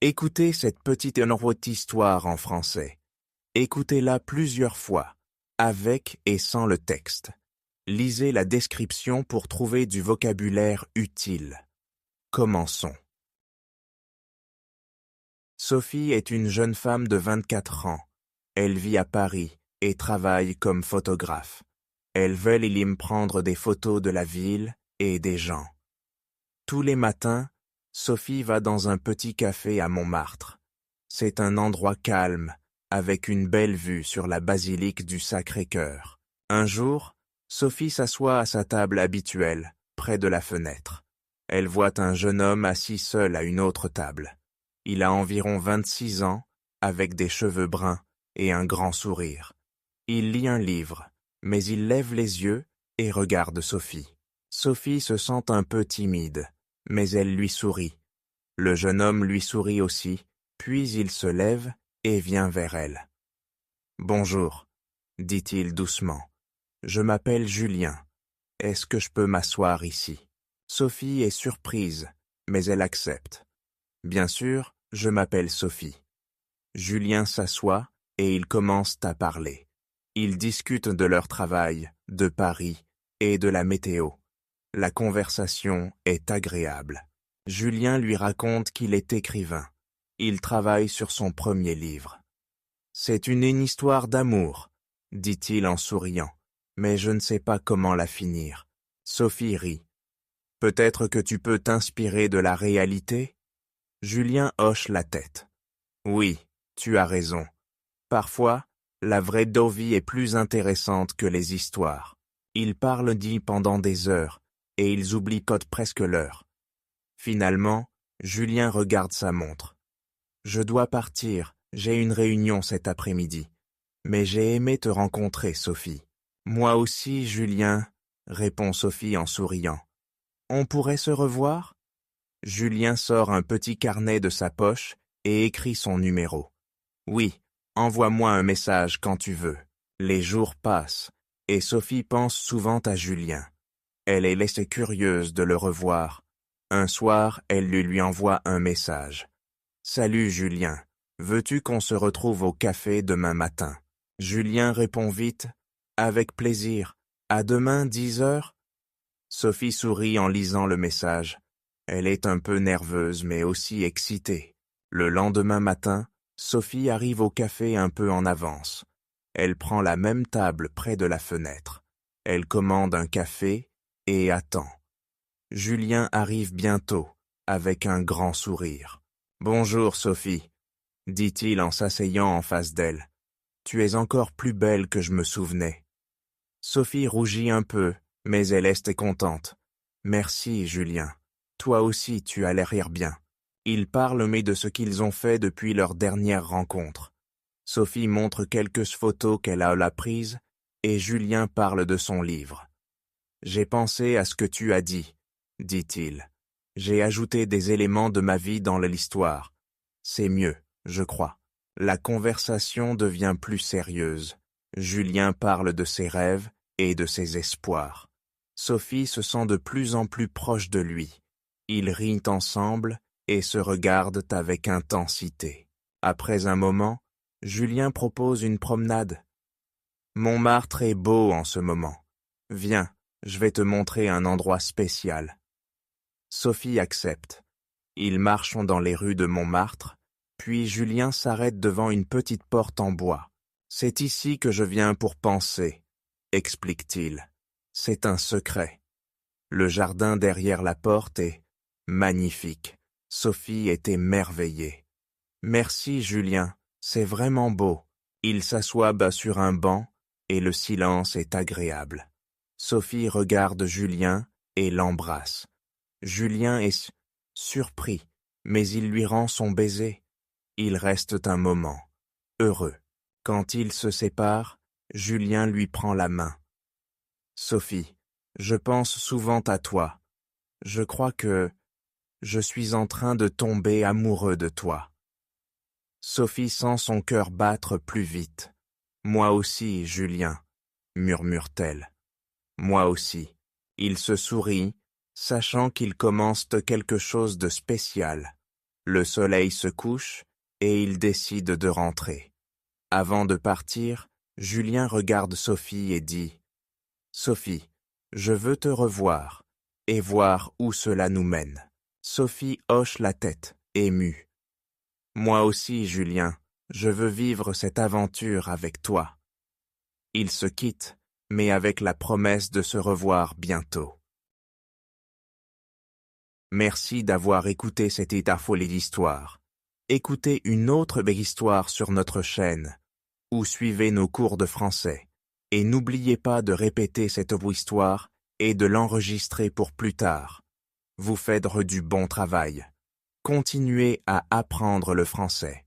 Écoutez cette petite histoire en français. Écoutez-la plusieurs fois, avec et sans le texte. Lisez la description pour trouver du vocabulaire utile. Commençons. Sophie est une jeune femme de 24 ans. Elle vit à Paris et travaille comme photographe. Elle veut y prendre des photos de la ville et des gens. Tous les matins, Sophie va dans un petit café à Montmartre. C'est un endroit calme, avec une belle vue sur la basilique du Sacré-Cœur. Un jour, Sophie s'assoit à sa table habituelle, près de la fenêtre. Elle voit un jeune homme assis seul à une autre table. Il a environ 26 ans, avec des cheveux bruns et un grand sourire. Il lit un livre, mais il lève les yeux et regarde Sophie. Sophie se sent un peu timide, mais elle lui sourit. Le jeune homme lui sourit aussi, puis il se lève et vient vers elle. « Bonjour, dit-il doucement. Je m'appelle Julien. Est-ce que je peux m'asseoir ici ?» Sophie est surprise, mais elle accepte. « Bien sûr, je m'appelle Sophie. » Julien s'assoit et ils commencent à parler. Ils discutent de leur travail, de Paris et de la météo. La conversation est agréable. Julien lui raconte qu'il est écrivain. Il travaille sur son premier livre. « C'est une histoire d'amour, » dit-il en souriant, « mais je ne sais pas comment la finir. » Sophie rit. « Peut-être que tu peux t'inspirer de la réalité ?» Julien hoche la tête. « Oui, tu as raison. Parfois, la vraie vie est plus intéressante que les histoires. » Ils parlent pendant des heures, et ils oublient presque l'heure. Finalement, Julien regarde sa montre. « Je dois partir, j'ai une réunion cet après-midi. Mais j'ai aimé te rencontrer, Sophie. »« Moi aussi, Julien, » répond Sophie en souriant. « On pourrait se revoir ?» Julien sort un petit carnet de sa poche et écrit son numéro. « Oui, envoie-moi un message quand tu veux. » Les jours passent, et Sophie pense souvent à Julien. Elle est laissée curieuse de le revoir. Un soir, elle lui envoie un message. « Salut Julien, veux-tu qu'on se retrouve au café demain matin ?» Julien répond vite. « Avec plaisir. À demain, 10 heures ?» Sophie sourit en lisant le message. Elle est un peu nerveuse, mais aussi excitée. Le lendemain matin, Sophie arrive au café un peu en avance. Elle prend la même table près de la fenêtre. Elle commande un café et attend. Julien arrive bientôt, avec un grand sourire. « Bonjour Sophie, » dit-il en s'asseyant en face d'elle. « Tu es encore plus belle que je me souvenais. » Sophie rougit un peu, mais elle est contente. « Merci Julien, toi aussi tu as l'air bien. » Ils parlent mais de ce qu'ils ont fait depuis leur dernière rencontre. Sophie montre quelques photos qu'elle a prises et Julien parle de son livre. « J'ai pensé à ce que tu as dit, » dit-il. « J'ai ajouté des éléments de ma vie dans l'histoire. C'est mieux, je crois. » La conversation devient plus sérieuse. Julien parle de ses rêves et de ses espoirs. Sophie se sent de plus en plus proche de lui. Ils rient ensemble et se regardent avec intensité. Après un moment, Julien propose une promenade. « Montmartre est beau en ce moment. Viens, je vais te montrer un endroit spécial. » Sophie accepte. Ils marchent dans les rues de Montmartre, puis Julien s'arrête devant une petite porte en bois. « C'est ici que je viens pour penser, » explique-t-il. « C'est un secret. » Le jardin derrière la porte est magnifique. Sophie est émerveillée. « Merci Julien, c'est vraiment beau. » Il s'assoit sur un banc et le silence est agréable. Sophie regarde Julien et l'embrasse. Julien est surpris, mais il lui rend son baiser. Ils restent un moment, heureux. Quand ils se séparent, Julien lui prend la main. « Sophie, je pense souvent à toi. Je crois que je suis en train de tomber amoureux de toi. » Sophie sent son cœur battre plus vite. « Moi aussi, Julien, » murmure-t-elle. « Moi aussi. » Il se sourit, sachant qu'il commence quelque chose de spécial. Le soleil se couche et ils décident de rentrer. Avant de partir, Julien regarde Sophie et dit « Sophie, je veux te revoir et voir où cela nous mène. » Sophie hoche la tête, émue. « Moi aussi, Julien, je veux vivre cette aventure avec toi. » Ils se quittent, mais avec la promesse de se revoir bientôt. Merci d'avoir écouté cette Étarfolie d'histoire. Écoutez une autre belle histoire sur notre chaîne, ou suivez nos cours de français. Et n'oubliez pas de répéter cette histoire et de l'enregistrer pour plus tard. Vous faites du bon travail. Continuez à apprendre le français.